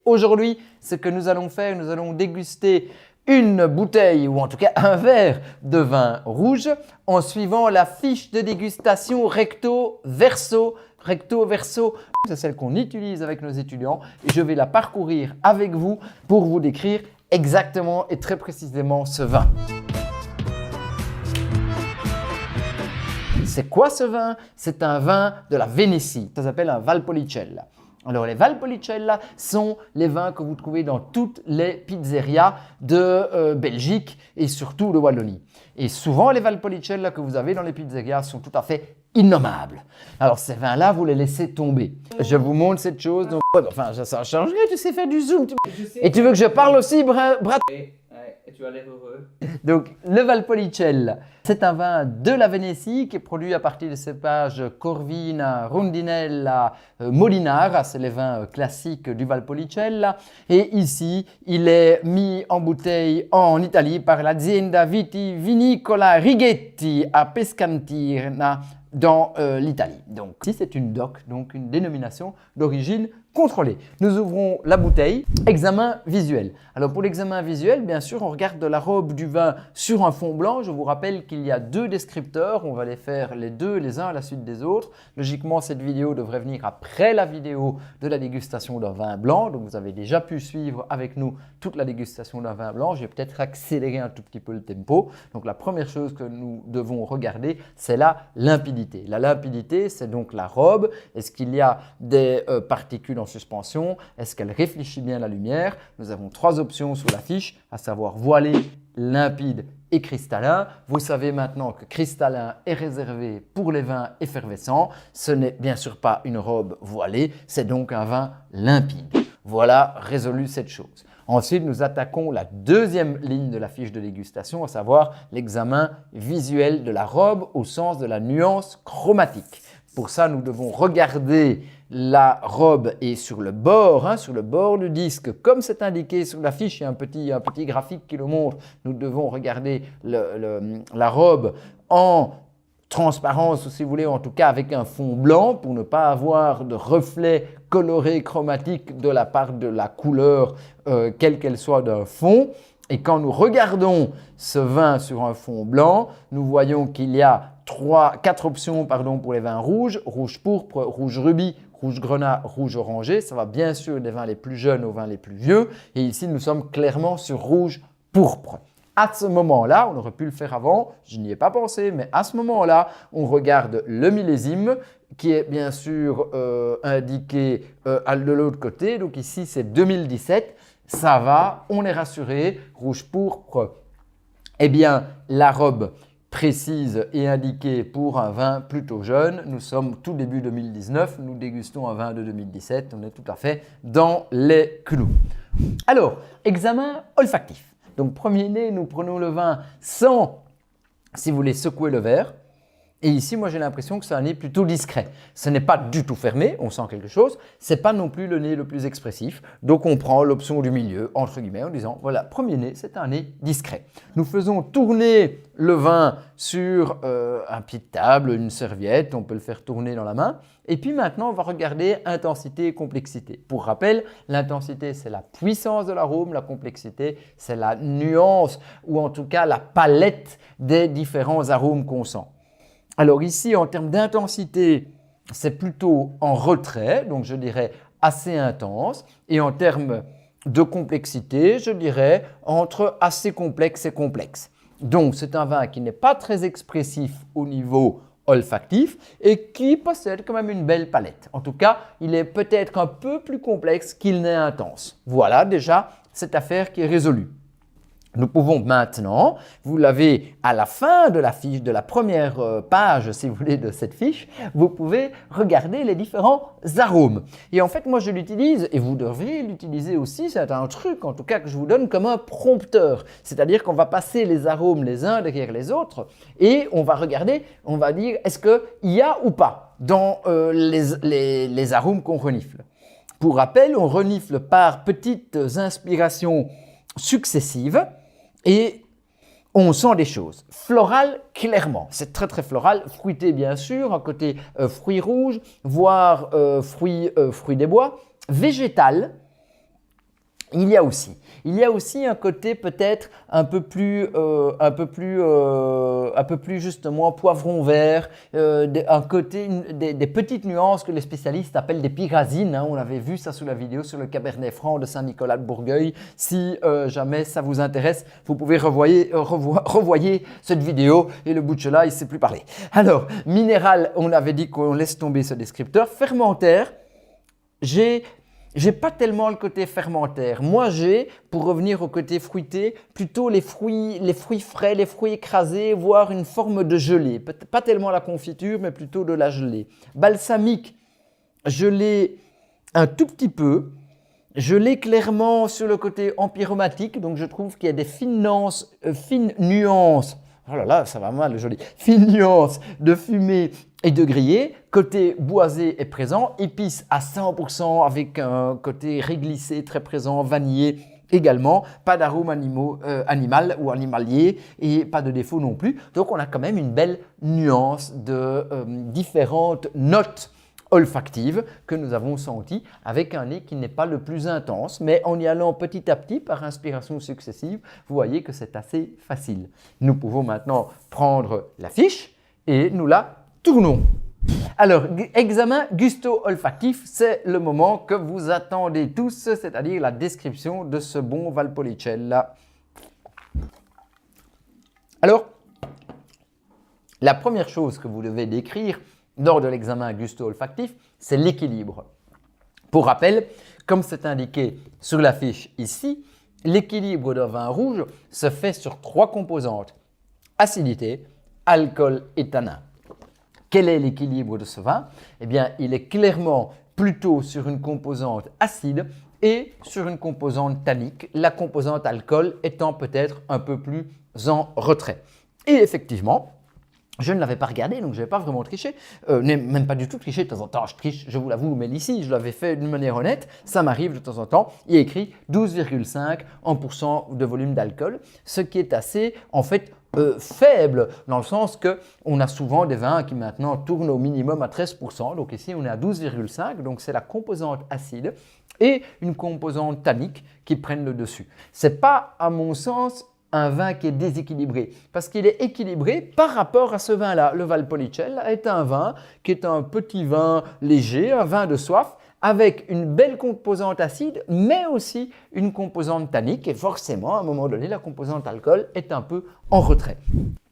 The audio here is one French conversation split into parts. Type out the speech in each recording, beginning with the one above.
Aujourd'hui, ce que nous allons faire, nous allons déguster une bouteille ou en tout cas un verre de vin rouge en suivant la fiche de dégustation recto verso. Recto verso, c'est celle qu'on utilise avec nos étudiants et je vais la parcourir avec vous pour vous décrire exactement et très précisément ce vin. C'est quoi ce vin? C'est un vin de la Vénétie, ça s'appelle un Valpolicella. Alors les Valpolicella sont les vins que vous trouvez dans toutes les pizzerias de Belgique et surtout de Wallonie. Et souvent les Valpolicella que vous avez dans les pizzerias sont tout à fait innommables. Alors ces vins-là, vous les laissez tomber. Je vous montre cette chose. Donc, enfin, ça changerait, tu sais faire du zoom. Et tu veux que je parle aussi, Brad? Et tu as l'air heureux. Donc, le Valpolicella, c'est un vin de la Vénétie qui est produit à partir des cépages Corvina, Rondinella, Molinara. C'est les vins classiques du Valpolicella. Et ici, il est mis en bouteille en Italie par l'Azienda Vitivinicola Righetti à Pescantina dans l'Italie. Donc, ici, c'est une DOC, donc une dénomination d'origine contrôlée. Nous ouvrons la bouteille. Examen visuel. Alors pour l'examen visuel, bien sûr, on regarde la robe du vin sur un fond blanc. Je vous rappelle qu'il y a deux descripteurs. On va les faire les deux, les uns à la suite des autres. Logiquement, cette vidéo devrait venir après la vidéo de la dégustation d'un vin blanc. Donc vous avez déjà pu suivre avec nous toute la dégustation d'un vin blanc. J'ai peut-être accéléré un tout petit peu le tempo. Donc la première chose que nous devons regarder, c'est la limpidité. La limpidité, c'est donc la robe. Est-ce qu'il y a des particules en suspension? Est-ce qu'elle réfléchit bien la lumière? Nous avons trois options sur la fiche, à savoir voilé, limpide et cristallin. Vous savez maintenant que cristallin est réservé pour les vins effervescents. Ce n'est bien sûr pas une robe voilée, c'est donc un vin limpide. Voilà, résolu cette chose. Ensuite, nous attaquons la deuxième ligne de la fiche de dégustation, à savoir l'examen visuel de la robe au sens de la nuance chromatique. Pour ça, nous devons regarder la robe est sur le bord du disque. Comme c'est indiqué sur la fiche, il y a un petit graphique qui le montre. Nous devons regarder la robe en transparence, ou si vous voulez, en tout cas avec un fond blanc pour ne pas avoir de reflet coloré chromatique de la part de la couleur, quelle qu'elle soit d'un fond. Et quand nous regardons ce vin sur un fond blanc, nous voyons qu'il y a quatre options pour les vins rouges, rouge pourpre, rouge rubis, rouge grenat, rouge orangé. Ça va bien sûr des vins les plus jeunes aux vins les plus vieux. Et ici, nous sommes clairement sur rouge pourpre. À ce moment-là, on aurait pu le faire avant, je n'y ai pas pensé, mais à ce moment-là, on regarde le millésime qui est bien sûr indiqué de l'autre côté. Donc ici, c'est 2017. Ça va, on est rassuré. Rouge pourpre, eh bien, la robe précise et indiquée pour un vin plutôt jeune. Nous sommes tout début 2019, nous dégustons un vin de 2017. On est tout à fait dans les clous. Alors, examen olfactif. Donc, premier nez, nous prenons le vin sans, si vous voulez, secouer le verre. Et ici, moi, j'ai l'impression que c'est un nez plutôt discret. Ce n'est pas du tout fermé, on sent quelque chose. Ce n'est pas non plus le nez le plus expressif. Donc, on prend l'option du milieu, entre guillemets, en disant, voilà, premier nez, c'est un nez discret. Nous faisons tourner le vin sur un pied de table, une serviette. On peut le faire tourner dans la main. Et puis maintenant, on va regarder intensité et complexité. Pour rappel, l'intensité, c'est la puissance de l'arôme. La complexité, c'est la nuance ou en tout cas la palette des différents arômes qu'on sent. Alors ici, en termes d'intensité, c'est plutôt en retrait, donc je dirais assez intense. Et en termes de complexité, je dirais entre assez complexe et complexe. Donc c'est un vin qui n'est pas très expressif au niveau olfactif et qui possède quand même une belle palette. En tout cas, il est peut-être un peu plus complexe qu'il n'est intense. Voilà déjà cette affaire qui est résolue. Nous pouvons maintenant, vous l'avez à la fin de la fiche, de la première page, si vous voulez, de cette fiche, vous pouvez regarder les différents arômes. Et en fait, moi, je l'utilise, et vous devriez l'utiliser aussi, c'est un truc en tout cas que je vous donne comme un prompteur. C'est-à-dire qu'on va passer les arômes les uns derrière les autres et on va regarder, on va dire, est-ce qu'il y a ou pas dans les arômes qu'on renifle. Pour rappel, on renifle par petites inspirations successives. Et on sent des choses. Floral, clairement. C'est très très floral. Fruité, bien sûr. Un côté fruits rouges, voire fruits des bois. Végétal. il y a aussi un côté peut-être un peu plus justement poivron vert, un côté, des petites nuances que les spécialistes appellent des pyrazines. Hein. On avait vu ça sous la vidéo sur le Cabernet Franc de Saint-Nicolas de Bourgueil. Si jamais ça vous intéresse, vous pouvez revoyer cette vidéo et le bout de cela, il ne sait plus parler. Alors, minéral, on avait dit qu'on laisse tomber ce descripteur. Fermentaire, j'ai pas tellement le côté fermentaire. Moi, j'ai, pour revenir au côté fruité, plutôt les fruits frais, les fruits écrasés, voire une forme de gelée. Pas tellement la confiture, mais plutôt de la gelée. Balsamique, je l'ai un tout petit peu. Je l'ai clairement sur le côté empyromatique, donc je trouve qu'il y a des fines nuances. Oh là là, ça va mal, joli. Fines nuances de fumée et de grillé. Côté boisé est présent. Épices à 100% avec un côté réglissé très présent. Vanillé également. Pas d'arôme animal ou animalier et pas de défaut non plus. Donc on a quand même une belle nuance de différentes notes olfactive que nous avons senti avec un nez qui n'est pas le plus intense, mais en y allant petit à petit par inspiration successive, vous voyez que c'est assez facile. Nous pouvons maintenant prendre la fiche et nous la tournons. Alors, examen gusto-olfactif, c'est le moment que vous attendez tous, c'est-à-dire la description de ce bon Valpolicella. Alors, la première chose que vous devez décrire lors de l'examen gusto-olfactif, c'est l'équilibre. Pour rappel, comme c'est indiqué sur la fiche ici, l'équilibre d'un vin rouge se fait sur 3 composantes, acidité, alcool et tanin. Quel est l'équilibre de ce vin? Eh bien, il est clairement plutôt sur une composante acide et sur une composante tannique, la composante alcool étant peut-être un peu plus en retrait. Et effectivement, je ne l'avais pas regardé, donc je n'avais pas vraiment triché, même pas du tout triché. De temps en temps, je triche, je vous l'avoue, mais ici, je l'avais fait d'une manière honnête. Ça m'arrive de temps en temps. Il y a écrit 12,5 en pourcent de volume d'alcool, ce qui est assez, en fait, faible, dans le sens qu'on a souvent des vins qui maintenant tournent au minimum à 13%. Donc ici, on est à 12,5, donc c'est la composante acide et une composante tannique qui prennent le dessus. Ce n'est pas, à mon sens, un vin qui est déséquilibré, parce qu'il est équilibré par rapport à ce vin-là. Le Valpolicella est un vin qui est un petit vin léger, un vin de soif, avec une belle composante acide, mais aussi une composante tannique, et forcément, à un moment donné, la composante alcool est un peu en retrait.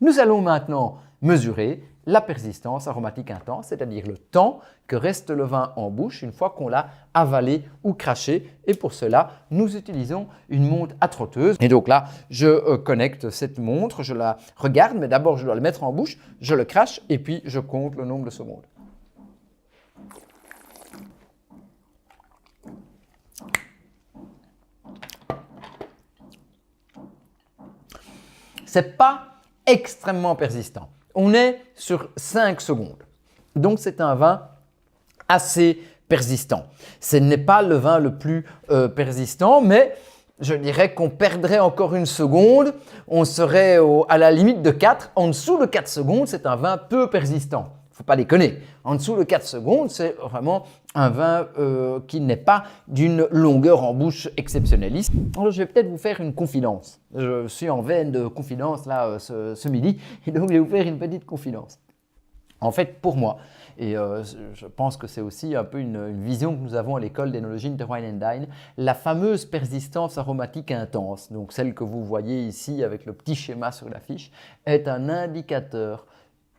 Nous allons maintenant mesurer la persistance aromatique intense, c'est-à-dire le temps que reste le vin en bouche une fois qu'on l'a avalé ou craché. Et pour cela, nous utilisons une montre à trotteuse. Et donc là, je connecte cette montre, je la regarde, mais d'abord je dois le mettre en bouche, je le crache et puis je compte le nombre de secondes. Ce n'est pas extrêmement persistant. On est sur 5 secondes. Donc, c'est un vin assez persistant. Ce n'est pas le vin le plus persistant, mais je dirais qu'on perdrait encore une seconde. On serait à la limite de 4. En dessous de 4 secondes, c'est un vin peu persistant. Il ne faut pas déconner. En dessous de 4 secondes, c'est vraiment un vin qui n'est pas d'une longueur en bouche exceptionnaliste. Alors, je vais peut-être vous faire une confidence. Je suis en veine de confidence là ce midi, et donc je vais vous faire une petite confidence. En fait, pour moi, et je pense que c'est aussi un peu une vision que nous avons à l'école d'énologie de Wine & Dine, la fameuse persistance aromatique intense, donc celle que vous voyez ici avec le petit schéma sur la fiche, est un indicateur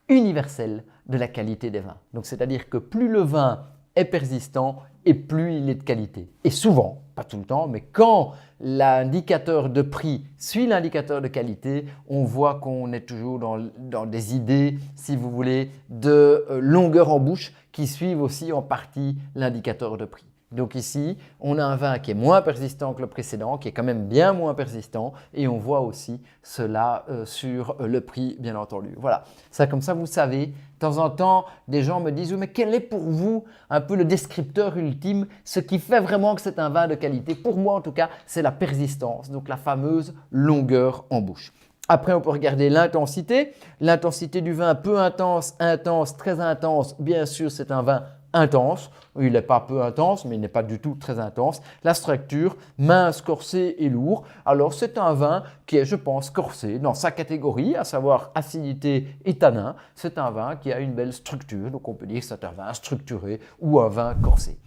universel de la qualité des vins. Donc, c'est-à-dire que plus le vin est persistant et plus il est de qualité. Et souvent, pas tout le temps, mais quand l'indicateur de prix suit l'indicateur de qualité, on voit qu'on est toujours dans des idées, si vous voulez, de longueur en bouche qui suivent aussi en partie l'indicateur de prix. Donc ici, on a un vin qui est moins persistant que le précédent, qui est quand même bien moins persistant, et on voit aussi cela sur le prix, bien entendu. Voilà, ça comme ça vous savez. De temps en temps, des gens me disent « mais quel est pour vous un peu le descripteur ultime, ce qui fait vraiment que c'est un vin de qualité ?» Pour moi en tout cas, c'est la persistance, donc la fameuse longueur en bouche. Après, on peut regarder l'intensité. L'intensité du vin peu intense, intense, très intense, bien sûr, c'est un vin intense. Il n'est pas peu intense, mais il n'est pas du tout très intense. La structure, mince, corsé et lourd. Alors c'est un vin qui est, je pense, corsé dans sa catégorie, à savoir acidité et tanin. C'est un vin qui a une belle structure, donc on peut dire que c'est un vin structuré ou un vin corsé.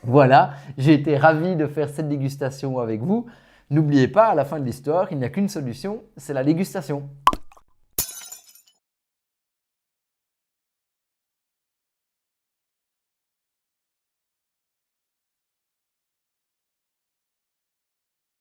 Voilà, j'ai été ravi de faire cette dégustation avec vous. N'oubliez pas, à la fin de l'histoire, il n'y a qu'une solution, c'est la dégustation.